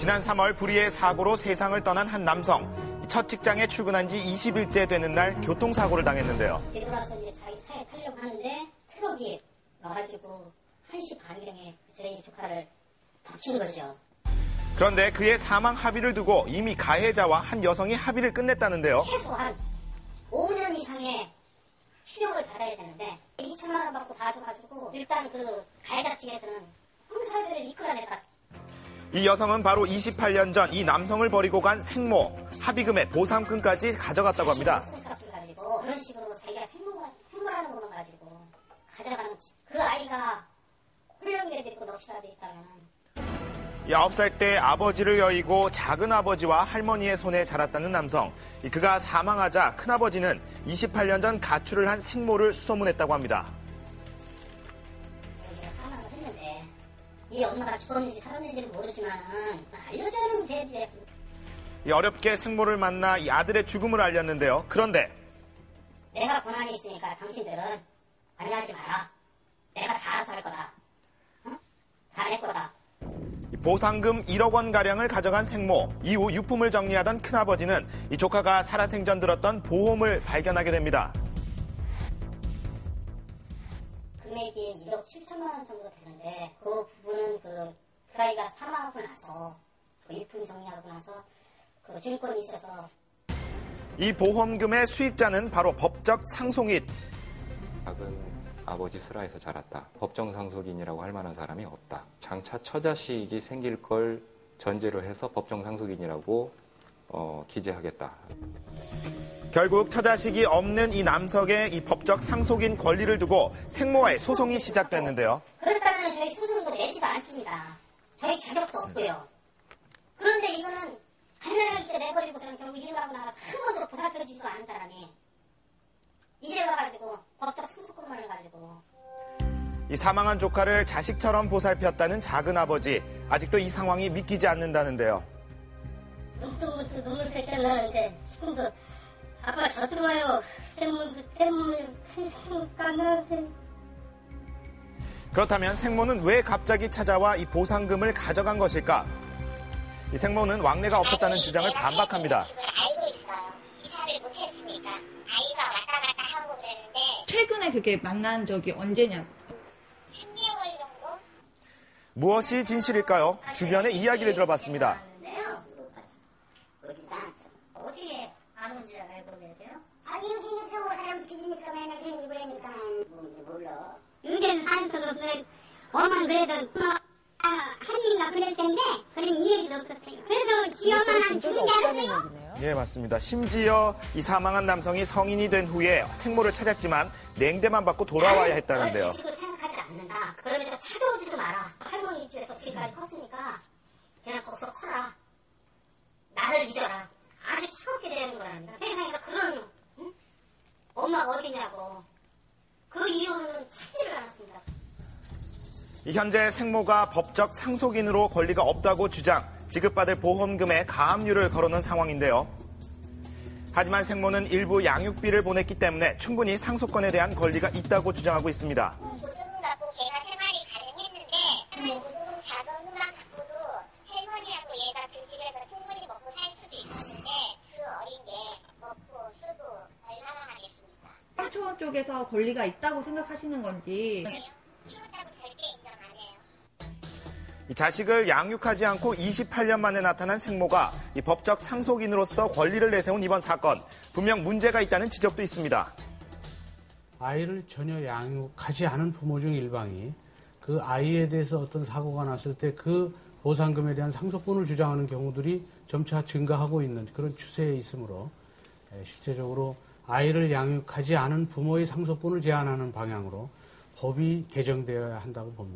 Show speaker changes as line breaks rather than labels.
지난 3월 불의의 사고로 세상을 떠난 한 남성. 첫 직장에 출근한 지 20일째 되는 날 교통사고를 당했는데요.
뒤돌아서 이제 자기 차에 타려고 하는데 트럭이 와가지고 1시 반경에 저희 조카를 덮친 거죠.
그런데 그의 사망 합의를 두고 이미 가해자와 한 여성이 합의를 끝냈다는데요.
최소한 5년 이상의 실형을 받아야 되는데 2천만 원 받고 봐줘가지고 일단 그 가해자 측에서는 형사죄를 이끌어냈다.
이 여성은 바로 28년 전 이 남성을 버리고 간 생모, 합의금에 보상금까지 가져갔다고 합니다.
가지고 그런 식으로 자기가 생모라는 것만 가지고 가져가는 그 아이가 훈련기라도 있고 넋이라도 있다면
9살 때 아버지를 여의고 작은아버지와 할머니의 손에 자랐다는 남성. 그가 사망하자 큰아버지는 28년 전 가출을 한 생모를 수소문했다고 합니다.
사망을 했는데 이 엄마가 죽었는지 살았는지는 모르지만 알려줘는 돼야
어렵게 생모를 만나 이 아들의 죽음을 알렸는데요. 그런데
내가 권한이 있으니까 당신들은 관여하지 마라. 내가 다 알아서 할 거다. 응? 다 낼 거다.
보상금 1억 원가량을 가져간 생모. 이후 유품을 정리하던 큰아버지는 이 조카가 살아생전 들었던 보험을 발견하게 됩니다.
금액이 1억 7천만 원 정도 되는데 그 부분은 그 아이가 사망하고 나서 그 유품 정리하고 나서 그 증권이 있어서
이 보험금의 수익자는 바로 법적 상속인.
작은 아버지 슬하에서 자랐다. 법정 상속인이라고 할 만한 사람이 없다. 장차 처자식이 생길 걸 전제로 해서 법정 상속인이라고 기재하겠다.
결국 처자식이 없는 이 남성의 이 법적 상속인 권리를 두고 생모와의 소송이 시작됐는데요.
그렇다면 저희 소송도 내지도 않습니다. 저희 자격도 없고요. 그런데 이거는 간단하게 내버리고서는 결국 일하고 나가서 한 번도 보살펴주지도 않은 사람이 이제 와가지고 법적 상속권만을 가지고
이 사망한 조카를 자식처럼 보살폈다는 작은아버지. 아직도 이 상황이 믿기지 않는다는데요.
눈뜨부터 눈물 뺄때 나는데 지금도 아빠 저 들어와요. 때문에 생각나는데.
그렇다면 생모는 왜 갑자기 찾아와 이 보상금을 가져간 것일까? 이 생모는 왕래가 없었다는 주장을 반박합니다.
최근에 그게 만난 적이 언제냐고.
3개월 정도?
무엇이 진실일까요? 주변의 이야기를 들어봤습니다.
어디에 안 온지 알고 계세요? 윤진이 사람 죽이니까 맨날 생기고 그러니까 뭔지 몰라. 윤진은 한서도 엄마는 그래도 한민가 그랬던데 그런 이야기도 없었어요. 그래서 기억만 죽은 줄 알았어요?
예, 맞습니다. 심지어 이 사망한 남성이 성인이 된 후에 생모를 찾았지만 냉대만 받고 돌아와야 했다는데요.
자식을 생각하지 않는다. 그러면서 찾아오지도 마라. 할머니 집에서 지금까지 컸으니까 그냥 거기서 커라. 나를 잊어라. 아주 차갑게 되는 거랍니다. 세상에서 그런 엄마가 어디냐고. 그 이유는 찾지를 않았습니다.
현재 생모가 법적 상속인으로 권리가 없다고 주장, 지급받을 보험금에 가압류를 걸어놓은 상황인데요. 하지만 생모는 일부 양육비를 보냈기 때문에 충분히 상속권에 대한 권리가 있다고 주장하고 있습니다.
보증금 받고 걔가 생활이 가능했는데 보증금 자금만 갖고도 할머니하고 얘가 그 집에서 충분히 먹고 살 수도 있었는데 그 어린 게 먹고 쓰고 얼마나 하겠습니까?
삼촌 쪽에서 권리가 있다고 생각하시는 건지.
키웠다고 절대 인정 안 해요.
이 자식을 양육하지 않고 28년 만에 나타난 생모가 이 법적 상속인으로서 권리를 내세운 이번 사건, 분명 문제가 있다는 지적도 있습니다.
아이를 전혀 양육하지 않은 부모 중 일방이 그 아이에 대해서 어떤 사고가 났을 때 그 보상금에 대한 상속분을 주장하는 경우들이 점차 증가하고 있는 그런 추세에 있으므로 실제적으로 아이를 양육하지 않은 부모의 상속분을 제한하는 방향으로 법이 개정되어야 한다고 봅니다.